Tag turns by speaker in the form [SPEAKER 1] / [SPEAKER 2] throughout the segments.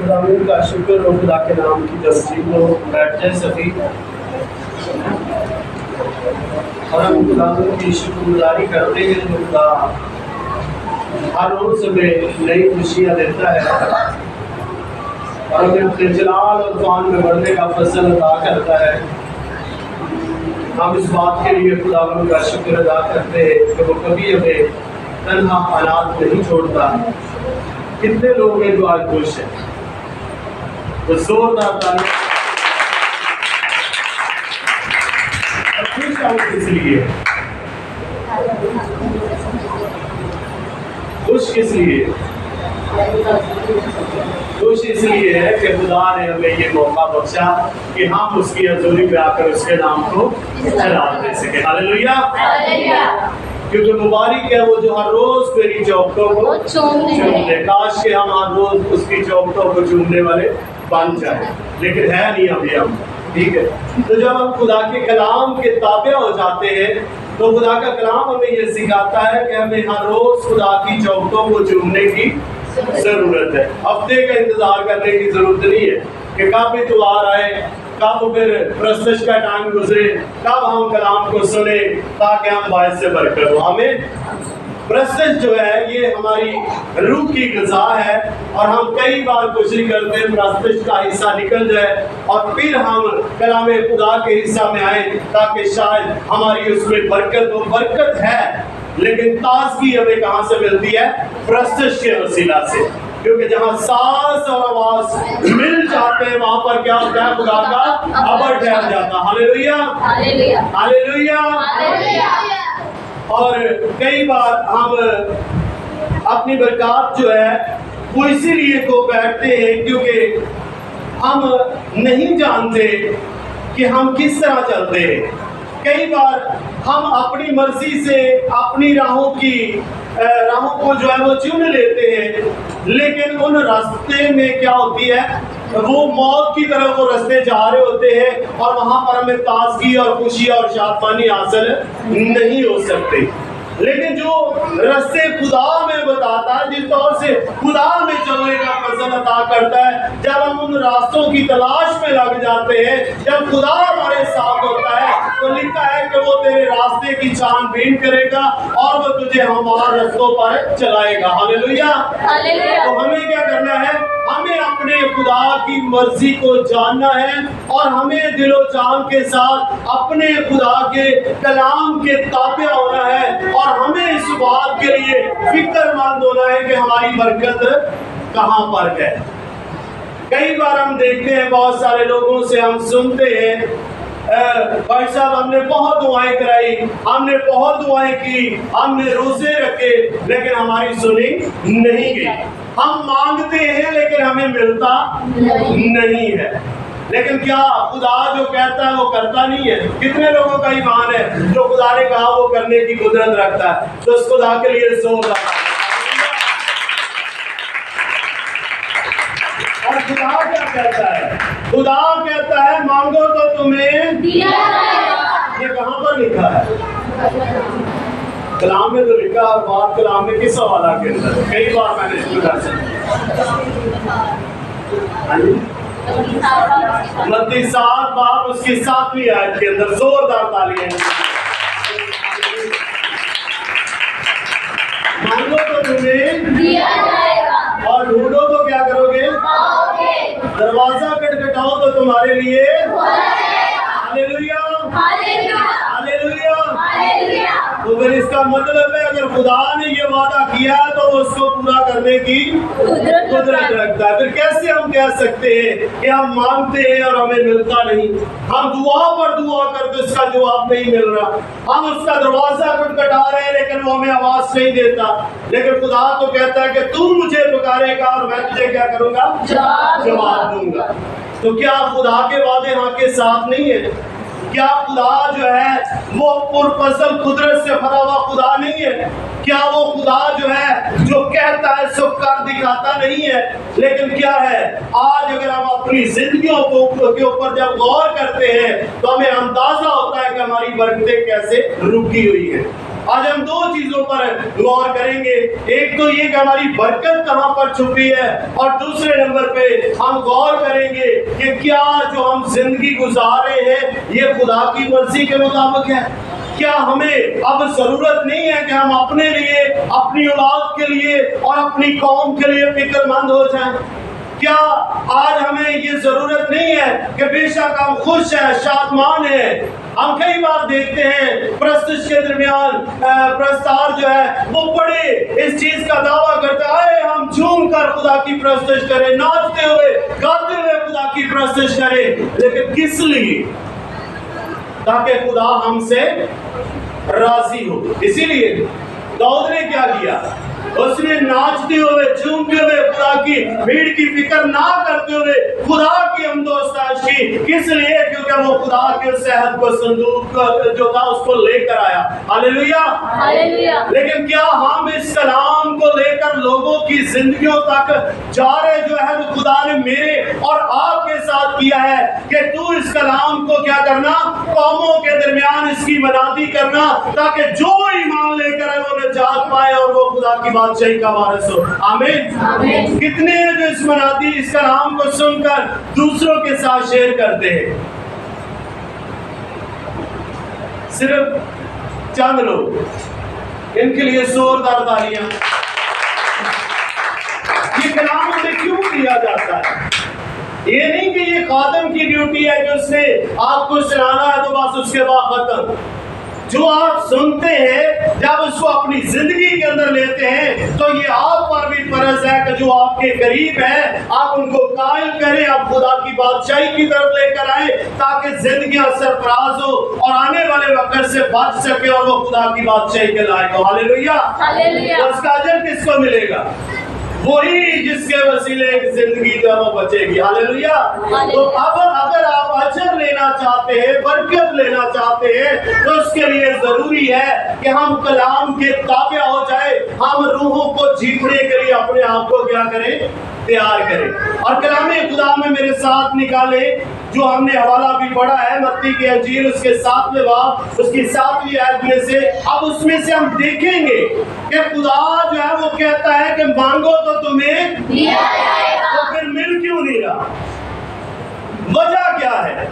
[SPEAKER 1] خداوند کا شکر ہو، خدا کے نام کی تسبیح ہو۔ بیٹھ جائیں سبھی اور ہم خداوند کی شکر گزاری کرتے ہیں جو خدا ہر روز ہمیں نئی خوشیاں دیتا ہے اور ہمیں اپنے جلال اور توان میں بڑھنے کا فضل عطا کرتا ہے۔ ہم اس بات کے لیے خداوند کا شکر ادا کرتے ہیں کہ وہ کبھی ہمیں تنہا حالات نہیں چھوڑتا۔ کتنے لوگ ہیں جو آج خوش ہیں؟ وہ زوردار تعریف۔ خوش ہوں کس لیے؟ خوش کس لیے؟ خوش اس لیے ہے کہ خدا نے ہمیں یہ موقع بخشا کہ ہم اس کی حضوری میں آ کر اس کے نام کو جلال دے سکیں۔ ہاللیلویا۔ کیونکہ مبارک ہے وہ جو ہر روز میری چوکھٹوں کو چومنے۔ کاش کہ ہم ہر روز اس کی چوکھٹوں کو چومنے والے بن جائیں، لیکن ہے نہیں ابھی ہم، ٹھیک ہے۔ تو جب ہم خدا کے کلام کے تابع ہو جاتے ہیں تو خدا کا کلام ہمیں یہ سکھاتا ہے کہ ہمیں ہر روز خدا کی چوکھٹوں کو چومنے کی ضرورت ہے۔ ہفتے کا انتظار کرنے کی ضرورت نہیں ہے کہ کب اتوار آئے، کب پھر پرستش کا ٹائم گزرے، کب ہم کلام کو سنیں تاکہ ہم باعث سے برکت ہو۔ ہمیں پرستش جو ہے یہ ہماری روح کی غذا ہے اور ہم کئی بار کوشش کرتے ہیں پرستش کا حصہ نکل جائے اور پھر ہم کلام خدا کے حصہ میں آئیں تاکہ شاید ہماری اس میں برکت ہو۔ برکت ہے لیکن تازگی ہمیں کہاں سے ملتی ہے؟ پرستش کے وسیلہ سے، کیونکہ جہاں سانس اور آواز مل جاتے ہیں وہاں پر کیا ہوتا ہے؟ خدا کا ابر ٹھہر جاتا۔ ہاللیلویا ہاللیلویا۔ اور کئی بار ہم اپنی برکات جو ہے وہ اسی لیے کو بیٹھتے ہیں کیونکہ ہم نہیں جانتے کہ ہم کس طرح چلتے ہیں۔ کئی بار ہم اپنی مرضی سے اپنی راہوں کو جو ہے وہ چن لیتے ہیں، لیکن ان راستے میں کیا ہوتی ہے؟ وہ موت کی طرف وہ راستے جا رہے ہوتے ہیں اور وہاں پر ہمیں تازگی اور خوشی اور شادمانی حاصل نہیں ہو سکتے۔ لیکن جو راستے خدا میں بتاتا ہے، جس طور سے خدا میں چلنے کا فضل عطا کرتا ہے، جب ہم ان راستوں کی تلاش میں لگ جاتے ہیں، جب خدا ہمارے ساتھ ہوتا ہے تو لکھا ہے کہ وہ تیرے راستے کی چھان بین کرے گا اور وہ تجھے ہمارے رستوں پر چلائے گا۔ ہاللیلویا۔ تو ہمیں کیا کرنا ہے؟ ہمیں اپنے خدا کی مرضی کو جاننا ہے اور ہمیں دل و جان کے ساتھ اپنے خدا کے کلام کے تابع ہونا ہے اور ہمیں اس بات کے لیے فکر مند ہونا ہے کہ ہماری برکت کہاں پر ہے۔ کئی بار ہم دیکھتے ہیں بہت سارے لوگوں سے ہم سنتے ہیں بھائی صاحب ہم نے بہت دعائیں کرائی، ہم نے بہت دعائیں کی، ہم نے روزے رکھے، لیکن ہماری سنی نہیں گئی۔ ہم مانگتے ہیں لیکن ہمیں ملتا نہیں ہے۔ لیکن کیا خدا جو کہتا ہے وہ کرتا نہیں ہے؟ کتنے لوگوں کا ایمان ہے جو خدا نے کہا وہ کرنے کی قدرت رکھتا ہے؟ تو اس خدا کے لیے زور لگا۔ اور خدا کیا کہتا ہے؟ خدا کہتا ہے مانگو تو تمہیں دیا جائے گا۔ یہ کہاں پر لکھا ہے؟ کلام میں تو لکھا ہے، بات کلام میں کس حوالہ کے اندر؟ کئی بار میں نے اس کو کہا متی 7 باب اس کی 7ویں آیت کے اندر زوردار تالیاں۔ مانگو تو تمہیں دیا جائے گا اور ڈھونڈو تو کیا کرو گے؟ دروازہ کھٹکھٹاؤ تو تمہارے لیے ہاللیلویا ہاللیلویا۔ تو پھر اس کا مطلب ہے اگر خدا نے یہ وعدہ کیا ہے تو وہ اس کو پورا کرنے کی قدرت رکھتا ہے۔ پھر کیسے ہم کہہ سکتے ہیں کہ ہم مانگتے ہیں اور ہمیں ملتا نہیں؟ ہم دعا پر دعا کرتے اس کا جواب نہیں مل رہا، ہم اس کا دروازہ کھٹکھٹا رہے ہیں لیکن وہ ہمیں آواز نہیں دیتا، لیکن خدا تو کہتا ہے کہ تم مجھے پکارے گا اور میں تجھے کیا کروں گا؟ جواب دوں گا۔ تو کیا خدا کے وعدے ہاں کے ساتھ نہیں ہے؟ کیا خدا جو ہے وہ پرفضل قدرت سے بھرا ہوا خدا نہیں ہے؟ کیا وہ خدا جو ہے جو کہتا ہے سو کر دکھاتا نہیں ہے؟ لیکن کیا ہے آج اگر ہم اپنی زندگیوں کے اوپر جب غور کرتے ہیں تو ہمیں اندازہ ہوتا ہے کہ ہماری برکتیں کیسے رکی ہوئی ہیں۔ آج ہم دو چیزوں پر غور کریں گے. ایک تو یہ کہ ہماری برکت کہاں پر چھپی ہے، اور دوسرے نمبر پہ ہم غور کریں گے کہ کیا جو ہم زندگی گزار رہے ہیں یہ خدا کی مرضی کے مطابق ہے. کیا ہمیں اب ضرورت نہیں ہے کہ ہم اپنے لیے، اپنی اولاد کے لیے اور اپنی قوم کے لیے فکر مند ہو جائیں؟ کیا آج ہمیں یہ ضرورت نہیں ہے کہ بے شک ہم خوش ہیں، شادمان ہیں؟ ہم کئی بار دیکھتے ہیں پرستش کے درمیان پرستار جو ہے وہ بڑے اس چیز کا دعویٰ کرتا ہے ہم جھوم کر خدا کی پرستش کریں، ناچتے ہوئے گاتے ہوئے خدا کی پرستش کریں. لیکن کس لیے؟ تاکہ خدا ہم سے راضی ہو. اسی لیے داؤد نے کیا کیا؟ اس نے ناچتے ہوئے، جھومتے ہوئے، خدا کی بھیڑ کی فکر نہ کرتے ہوئے خدا کی حمد و ستائش کی. کس لیے؟ کیونکہ وہ خدا کے صحت کو، صندوق جو تھا اس کو لے کر آیا. ہاللیلویا. لیکن کیا ہم اس کلام کو لے کر لوگوں کی زندگیوں تک جا رہے؟ جو ہے وہ خدا نے میرے اور آپ کے ساتھ کیا ہے کہ تو اس کلام کو کیا کرنا؟ قوموں کے درمیان اس کی منادی کرنا، تاکہ جو ایمان لے کر ہے وہ نجات پائے اور وہ خدا کی بادشاہی کا وارث ہو. آمین. کتنے ہیں جو اس منادی، اس کلام کو سن کر دوسروں کے ساتھ شیئر کرتے ہیں؟ صرف چند لوگ. ان کے لیے زوردار تالیاں. یہ کلام ہمیں کیوں دیا جاتا ہے؟ یہ نہیں کہ یہ خادم کی ڈیوٹی ہے کہ اس نے آپ کو سنانا ہے تو بس اس کے بعد ختم. جو آپ سنتے ہیں جب اس کو اپنی زندگی کے اندر لیتے ہیں تو یہ آپ پر بھی فرض ہے کہ جو آپ کے قریب ہیں آپ ان کو قائل کریں، آپ خدا کی بادشاہی کی طرف لے کر آئیں تاکہ زندگیاں سرفراز ہو اور آنے والے وقت سے بچ سکے اور وہ خدا کی بادشاہی کے لائق ہو. ہاللیلویا. اس کا اجر کس کو ملے گا؟ وہی جس کے وسیلے زندگی جو ہے وہ بچے گی. ہاللیلویا. تو اب اگر آپ اجر لینا چاہتے ہیں، برکت لینا چاہتے ہیں، تو اس کے لیے ضروری ہے کہ ہم کلام کے تابع ہو جائے. ہم روحوں کو جیتنے کے لیے اپنے آپ کو کیا کریں؟ تیار کریں. اور کلام خدا میں میرے ساتھ نکالے جو ہم نے حوالہ بھی پڑھا ہے متی کی انجیل اس کے 7ویں باب اس کی 7ویں آیت میں سے. اب اس میں سے ہم دیکھیں گے کہ خدا جو ہے وہ کہتا ہے کہ مانگو تو تمہیں دیا جائے گا. تو پھر مل کیوں نہیں رہا؟ وجہ کیا ہے؟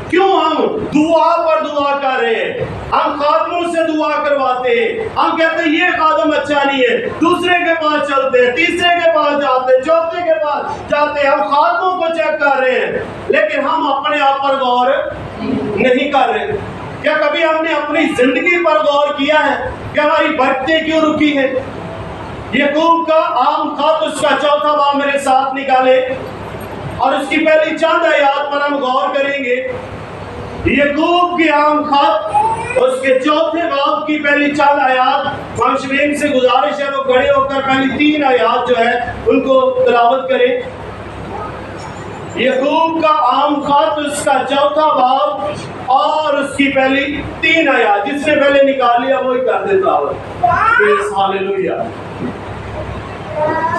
[SPEAKER 1] کیوں ہم دعا پر دعا کر رہے ہیں؟ ہم خادموں سے دعا کرواتے ہیں، ہم کہتے ہیں یہ خادم اچھا نہیں ہے، دوسرے کے پاس چلتے ہیں، تیسرے کے پاس جاتے ہیں، چوتھے کے پاس جاتے ہیں. ہم خادموں کو چیک کر رہے ہیں لیکن ہم اپنے آپ پر غور نہیں کر رہے. کیا کبھی ہم نے اپنی زندگی پر غور کیا ہے کہ ہماری برکتیں کیوں رکی ہیں؟ یعقوب کا عام خط اس کا 4واں باب میرے ساتھ نکالے اور اس کی پہلی چند آیات پر ہم غور کریں گے. یعقوب کی عام خط اس کے 4 باب کی پہلی چند آیات. معاشرین سے گزارش ہے وہ کھڑے ہو کر پہلی 3 آیات جو ہے ان کو تلاوت کریں. یعقوب کا عام خط اس کا 4واں باب اور اس کی پہلی 3 آیات. جس نے پہلے نکال لیا وہی کر دے تلاوت. پریز ہاللیلویا.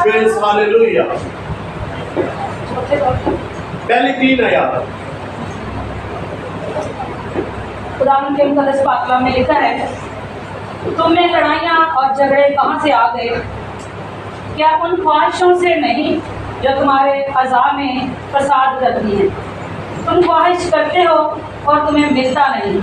[SPEAKER 1] پریز ہاللیلویا. پہلی 3 آیات.
[SPEAKER 2] خدا کے مقدس پاک کلام میں لکھا ہے تم میں لڑائیاں اور جھگڑے کہاں سے آ گئے؟ کیا ان خواہشوں سے نہیں جو تمہارے اعضاء میں فساد کرتی ہیں؟ تم خواہش کرتے ہو اور تمہیں ملتا نہیں،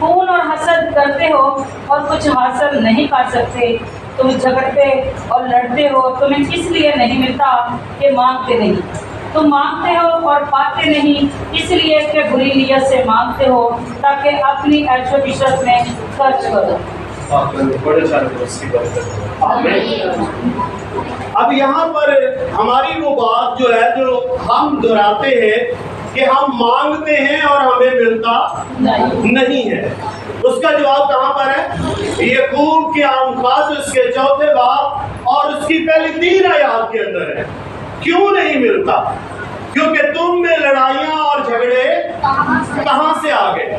[SPEAKER 2] خون اور حسد کرتے ہو اور کچھ حاصل نہیں کر سکتے. تم جھگڑتے اور لڑتے ہو، تمہیں اس لیے نہیں ملتا کہ مانگتے نہیں. تم مانگتے ہو اور پاتے نہیں اس لیے کہ بری نیت سے مانگتے ہو تاکہ اپنی عیش و عشرت میں خرچ کرو.
[SPEAKER 1] بڑے سارے دوست کی برکت. اب یہاں پر ہماری وہ بات جو ہے جو ہم دہراتے ہیں کہ ہم مانگتے ہیں اور ہمیں ملتا نہیں ہے، اس کا جواب کہاں پر ہے؟ یعقوب کے عام خط اس کے 4 باب اور اس کی پہلی 3 آیات کے اندر ہے. کیوں نہیں ملتا؟ کیونکہ تم میں لڑائیاں اور جھگڑے کہاں سے آ گئے؟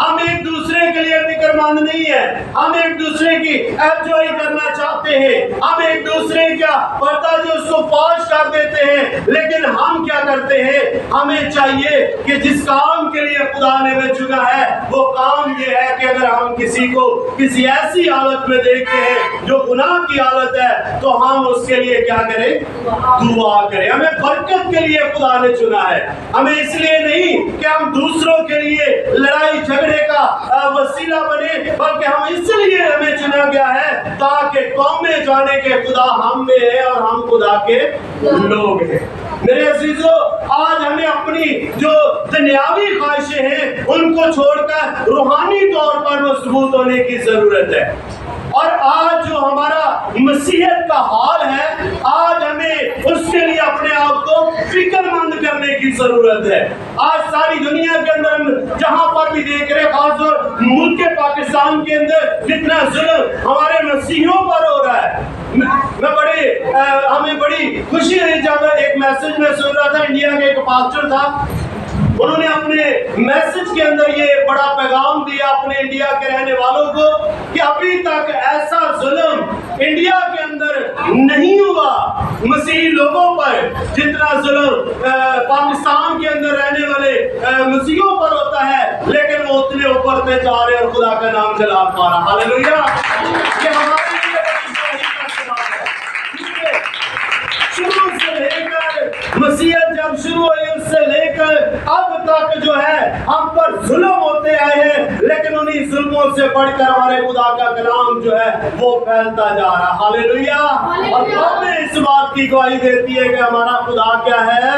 [SPEAKER 1] ہم ایک دوسرے کے لیے فکر مند نہیں ہے، ہم ایک دوسرے کی انجوائے کرنا چاہتے ہیں، ہم ایک دوسرے کا پردہ جو اس کو پاش کر دیتے ہیں، لیکن ہم کیا کرتے ہیں؟ ہمیں چاہیے کہ جس کام کے لیے خدا نے ہمیں چنا ہے وہ کام یہ ہے کہ اگر ہم کسی کو کسی ایسی حالت میں دیکھتے ہیں جو گناہ کی حالت ہے تو ہم اس کے لیے کیا کریں؟ دعا کریں۔ ہمیں برکت کے لیے خدا نے چنا ہے، ہمیں اس لیے نہیں کہ ہم دوسروں کے لیے لڑائی جھگڑے کا وسیلہ بنے، بلکہ ہم اس لیے ہمیں چنا گیا ہے تاکہ قومیں جانے کے خدا ہم میں ہے اور ہم خدا کے لوگ ہیں۔ میرے عزیزو، آج ہمیں اپنی جو دنیاوی خواہشیں ہیں ان کو چھوڑ کر روحانی طور پر مضبوط ہونے کی ضرورت ہے، اور آج جو ہمارا مسیحیت کا حال ہے، آج ہمیں اس کے لیے اپنے آپ کو فکر مند کرنے کی ضرورت ہے۔ آج ساری دنیا کے اندر ہم جہاں پر بھی دیکھ رہے، خاص طور ملک پاکستان کے اندر جتنا ظلم ہمارے مسیحیوں پر ہو رہا ہے، ہمیں بڑی خوشی ہوئی جب ایک میسج میں سن رہا تھا، انڈیا کے ایک پاسٹر تھا، انہوں نے اپنے میسج کے اندر یہ بڑا پیغام دیا اپنے انڈیا کے رہنے والوں کو کہ ابھی تک ایسا ظلم انڈیا کے اندر نہیں ہوا مسیحی لوگوں پر جتنا ظلم پاکستان کے اندر رہنے والے مسیحیوں پر ہوتا ہے، لیکن وہ اتنے اوپر پہ جا رہے اور خدا کا نام جلال پا رہا۔ ہاللیلویا! یہ ہمارے لیے شروع سے لے کر مسیحیت جب شروع ہوئی اس سے لے کر اب تک جو ہے ہم پر ظلم ہوتے آئے ہیں، لیکن انہی ظلموں سے بڑھ کر ہمارے خدا کا کلام جو ہے وہ پھیلتا جا رہا۔ ہاللیلویا! اور قومیں اس بات کی گواہی دیتی ہے کہ ہمارا خدا کیا ہے؟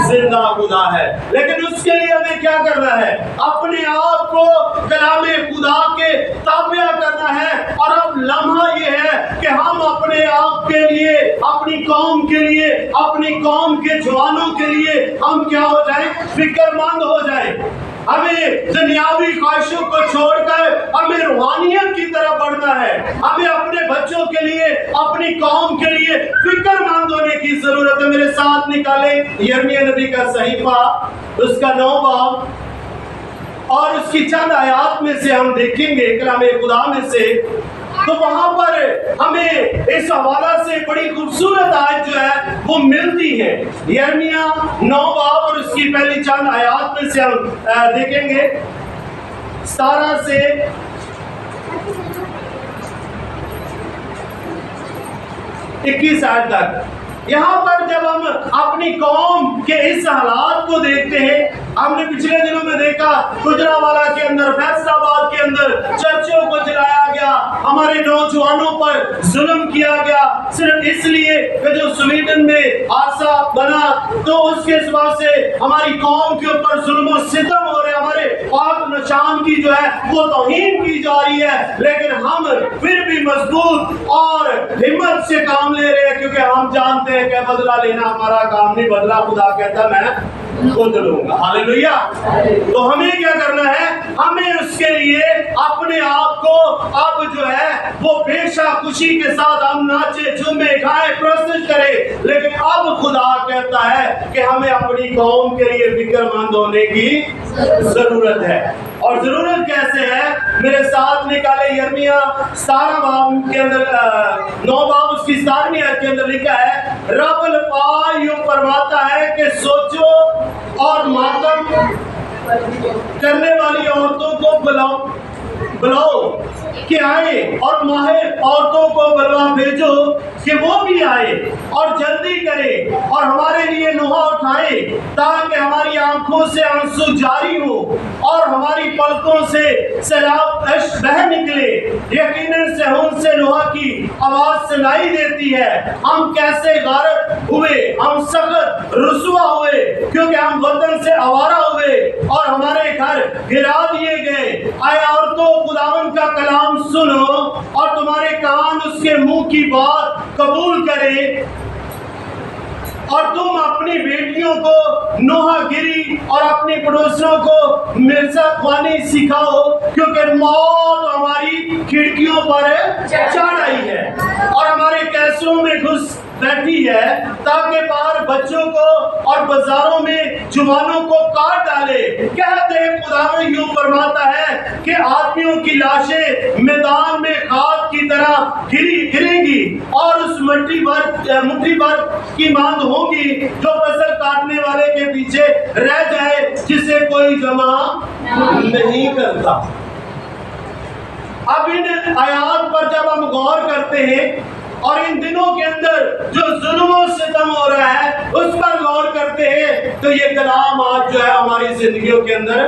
[SPEAKER 1] زندہ خدا ہے۔ لیکن اس کے لیے ہمیں کیا کرنا ہے؟ اپنے آپ کو کلام خدا کے تابع کرنا ہے، اور اب لمحہ یہ ہے کہ ہم اپنے آپ کے لیے، اپنی قوم کے لیے، اپنی قوم کے جوانوں کے لیے ہم کیا ہو جائیں؟ فکر مند ہو جائیں۔ ہمیں دنیاوی خواہشوں کو چھوڑ کر ہمیں روحانیت کی طرف بڑھنا ہے، ہمیں اپنے بچوں کے لیے، اپنی قوم کے لیے فکر مند ہونے کی ضرورت ہے۔ میرے ساتھ نکالیں یرمیہ نبی کا صحیفہ، اس کا 9 باب، اور اس کی چند آیات میں سے ہم دیکھیں گے کلام خدا میں سے، تو وہاں پر ہمیں اس حوالہ سے بڑی خوبصورت آیت جو ہے وہ ملتی ہے۔ یرمیہ 9 باب اور اس کی پہلی چند آیات میں سے ہم دیکھیں گے 17 سے 21 آیت تک۔ یہاں پر جب ہم اپنی قوم کے اس حالات کو دیکھتے ہیں، ہم نے پچھلے دنوں میں دیکھا گجرانوالہ کے اندر، فیصل آباد کے اندر چرچوں کو جلایا گیا، ہمارے نوجوانوں پر ظلم کیا گیا صرف اس لیے کہ جو سویڈن میں حادثہ بنا تو اس کے سبب سے ہماری قوم کے اوپر ظلم و ستم ہو رہے، ہمارے پاک نشان کی جو ہے وہ توہین کی جا رہی ہے، لیکن ہم پھر بھی مضبوط اور ہمت سے کام لے رہے ہیں، کیونکہ ہم جانتے ہیں کہ بدلہ لینا ہمارا کام نہیں، بدلہ خدا کہتا میں خود لوں گا۔ ہاللیلویا! تو ہمیں کیا کرنا ہے؟ ہمیں اس کے لیے اپنے آپ کو اب جو ہے وہ بے شک خوشی کے ساتھ ہم ناچے، جھومے، گائیں، پرستش کریں، لیکن اب خدا کہتا ہے کہ ہمیں اپنی قوم کے لیے فکر مند ہونے کی ضرورت ہے۔ اور ضرورت کیسے ہے؟ میرے ساتھ نکالے یرمیہ 17 باب کے اندر 9 باب اس کی 17ویں آیت کے اندر لکھا ہے، رب الپال یوں فرماتا ہے کہ سوچو اور ماتم کرنے والی عورتوں کو بلاؤ کہ آئے، اور ماہر عورتوں کو بلوا بھیجو کہ وہ بھی آئے اور جلدی کرے اور ہمارے لیے نوحہ اٹھائے، تاکہ ہماری آنکھوں سے آنسو جاری ہو اور ہماری پلکوں سے سیلاب اشک بہہ نکلے۔ یقیناً صہیون سے نوحہ کی آواز سنائی دیتی ہے، ہم کیسے غارت ہوئے، ہم سخت رسوا ہوئے، کیونکہ ہم وطن سے آوارہ ہوئے اور ہمارے گھر گرا دیے گئے۔ اے عورتوں، خداوند کا کلام سنو اور تمہارے کان اس کے منہ کی بات قبول کریں، اور تم اپنی بیٹیوں کو نوحہ گیری اور اپنی پڑوسیوں کو مرزا خوانی سکھاؤ، کیونکہ موت ہماری کھڑکیوں پر چڑھ آئی ہے اور ہمارے قصروں میں گھس بیٹھی ہے تاکہ باہر بچوں کو اور بازاروں میں جوانوں کو کاٹ ڈالے۔ کہتے ہیں خدا یوں فرماتا ہے کہ آدمیوں کی لاشیں میدان میں خاک کی طرح گریں گی اور اس مٹھی بھر کی ماند ہوگی جو فصل کاٹنے والے کے پیچھے رہ جائے جسے کوئی جمع نہیں کرتا۔ اب ان آیات پر جب ہم غور کرتے ہیں اور ان دنوں کے اندر جو ظلم و ستم ہو رہا ہے اس پر غور کرتے ہیں تو یہ کلام آج جو ہے ہماری زندگیوں کے اندر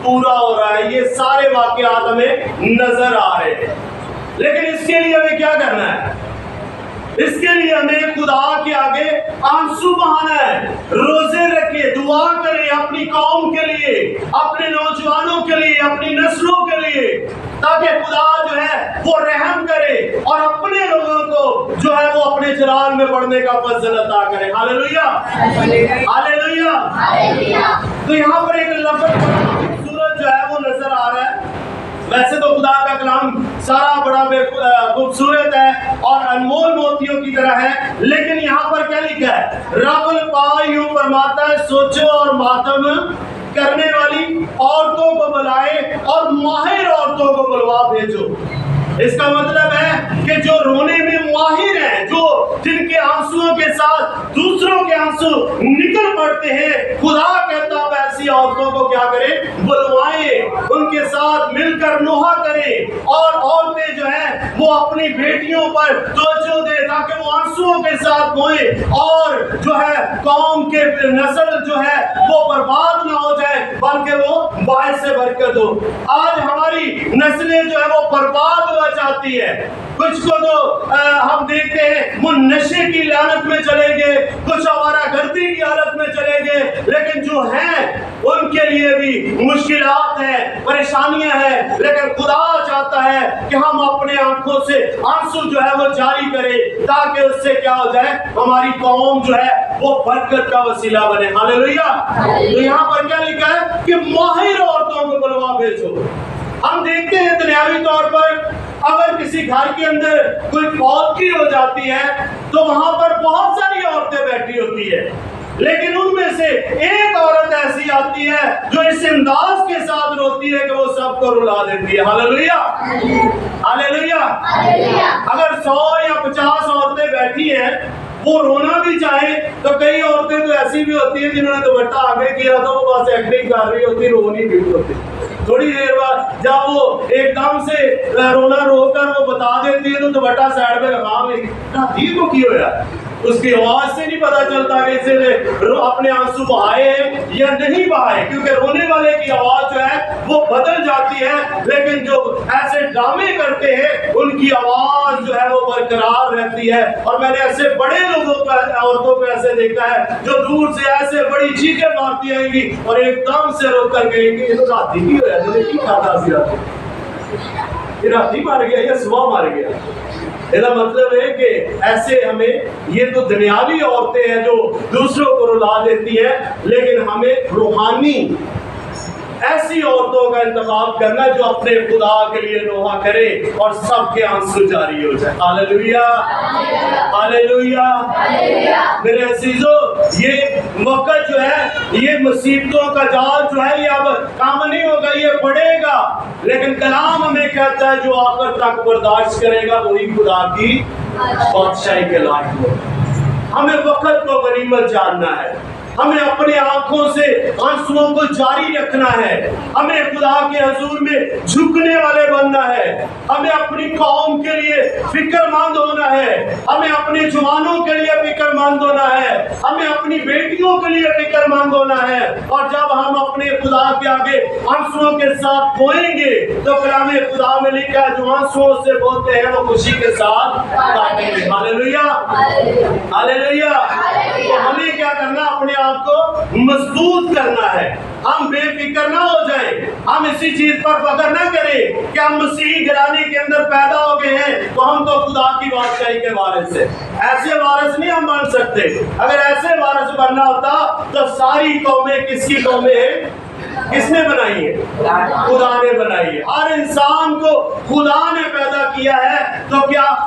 [SPEAKER 1] پورا ہو رہا ہے۔ یہ سارے واقعات ہمیں نظر آ رہے ہیں، لیکن اس کے لیے ہمیں کیا کرنا ہے؟ اس کے لیے ہمیں خدا کے آگے آنسو بہانا ہے، روزے رکھے، دعا کریں اپنی قوم کے لیے، اپنے نوجوانوں کے لیے، اپنی نسلوں کے لیے، تاکہ خدا جو ہے وہ رحم کرے اور اپنے لوگوں کو جو ہے وہ اپنے جلال میں پڑھنے کا فضل عطا کرے۔ ہاللیلویہ، ہاللیلویہ۔ تو یہاں پر ایک لفظ سورج جو ہے وہ نظر آ رہا ہے۔ ویسے تو خدا کا کلام سارا بڑا خوبصورت ہے اور انمول موتیوں کی طرح ہے، لیکن یہاں پر کیا لکھا ہے؟ رب الپال یوں فرماتا ہے، سوچو اور ماتم کرنے والی عورتوں کو بلائے اور ماہر عورتوں کو بلوا بھیجو۔ اس کا مطلب ہے کہ جو رونے میں ماہر ہیں، جو جن کے آنسوؤں کے ساتھ دوسروں کے آنسو نکل پڑتے ہیں، خدا کہتا ہے ایسی عورتوں کو کیا کریں؟ بلوائیں، ان کے ساتھ مل کر نوحہ کریں، اور عورتیں جو ہیں وہ اپنی بیٹیوں پر توجہ دیں تاکہ وہ آنسوؤں کے ساتھ روئیں اور جو ہے قوم کے نسل جو ہے وہ برباد نہ ہو جائے بلکہ وہ باعث برکت ہو۔ آج ہماری نسلیں جو ہے وہ برباد ہو چاہتی ہے، کچھ کو تو ہم دیکھتے ہیں وہ نشے کی لعنت میں چلے گئے، کچھ آوارہ گردی کی حالت میں چلے گئے، لیکن جو ہیں ان کے لیے بھی مشکلات ہیں، پریشانیاں ہیں، لیکن خدا چاہتا ہے کہ ہم اپنے آنکھوں سے آنسو جو ہے وہ جاری کریں تاکہ اس سے کیا ہو جائے؟ ہماری قوم جو ہے وہ برکت کا وسیلہ بنے۔ ہاللیلویہ۔ تو یہاں پر کیا لکھا ہے کہ ماہر عورتوں کو بلوا بھیجو۔ ہم دیکھتے ہیں دنیاوی طور پر اگر کسی گھر کے اندر کوئی فوتگی ہو جاتی ہے تو وہاں پر بہت ساری عورتیں بیٹھی ہوتی ہے، لیکن ان میں سے ایک عورت ایسی آتی ہے جو اس انداز کے ساتھ روتی ہے کہ وہ سب کو رلا دیتی ہے۔ ہاللیلویہ، ہاللیلویہ۔ اگر 100 یا 50 عورتیں بیٹھی ہیں وہ رونا بھی چاہیں تو کئی عورتیں تو ایسی بھی ہوتی ہیں جنہوں نے دوپٹہ آگے کیا تو وہ بس ایکٹنگ کر رہی ہوتی، رونی بھی ہوتی۔ تھوڑی دیر بعد جب وہ ایک دم سے رونا رو کر وہ بتا دیتی ہے تو دوپٹہ سائڈ پہ لگا لی کو کی ہوا ہے، اس کی آواز سے نہیں پتا چلتا کہ اسے نے اپنے آنسو بہائے یا نہیں بہائے، کیونکہ رونے والے کی آواز جو ہے وہ بدل جاتی ہے، لیکن جو ایسے ڈرامے کرتے ہیں ان کی آواز جو ہے وہ برقرار رہتی ہے۔ اور میں نے ایسے بڑے لوگوں کو، عورتوں کو ایسے دیکھا ہے جو دور سے ایسے بڑی چیخیں مارتی آئیں گی اور ایک دم سے روک کر گئیں گے، یہ تو راتی کی ہوا ہے، کی کھاتا سی راتی، یہ راتی مار گیا یا صبح مار گیا۔ اس کا مطلب ہے کہ ایسے ہمیں، یہ تو دنیاوی عورتیں ہیں جو دوسروں کو رلا دیتی ہیں، لیکن ہمیں روحانی ایسی عورتوں کا انتخاب کرنا جو اپنے خدا کے لیے نوحہ کرے اور سب کے آنسو جاری ہو جائے۔ ہاللیلویہ، ہاللیلویہ۔ میرے عزیزو، یہ وقت جو ہے، یہ مصیبتوں کا جال جو ہے یہ اب کام نہیں ہوگا، یہ بڑھے گا، لیکن کلام ہمیں کہتا ہے جو آخر تک برداشت کرے گا وہی خدا کی بادشاہی کے لائق ہوگا۔ ہمیں وقت کو غنیمت جاننا ہے، ہمیں اپنے آنکھوں سے آنسوؤں کو جاری رکھنا ہے، ہمیں خدا کے حضور میں جھکنے والے بننا ہے، ہمیں اپنی قوم کے لیے فکر مند ہونا ہے، ہمیں اپنے جوانوں کے لیے فکر مند ہونا ہے، ہمیں اپنی بیٹیوں کے لیے فکر مند ہونا ہے۔ اور جب ہم اپنے خدا کے آگے آنسوؤں کے ساتھ بوئیں گے تو کلام خدا میں لکھا ہے جو آنسوؤں سے بولتے ہیں وہ خوشی کے ساتھ کاٹیں گے۔ ہاللیلویہ، ہاللیلویہ۔ تو ہمیں کیا کرنا؟ اپنے آپ کو مضبوط کرنا ہے، ہم بے فکر نہ ہو جائیں، ہم اسی چیز پر فکر نہ کریں کہ ہم مسیحی گھرانے کے اندر پیدا ہو گئے ہیں تو ہم تو خدا کی بادشاہی کے وارث ہیں۔ ایسے وارث نہیں ہم بن سکتے۔ اگر ایسے وارث بننا ہوتا تو ساری قومیں کس کی قومیں ہیں؟ کس نے بنائی ہے؟ خدا نے بنائی ہے۔ ہر انسان کو خدا نے پیدا کیا ہے، تو کیا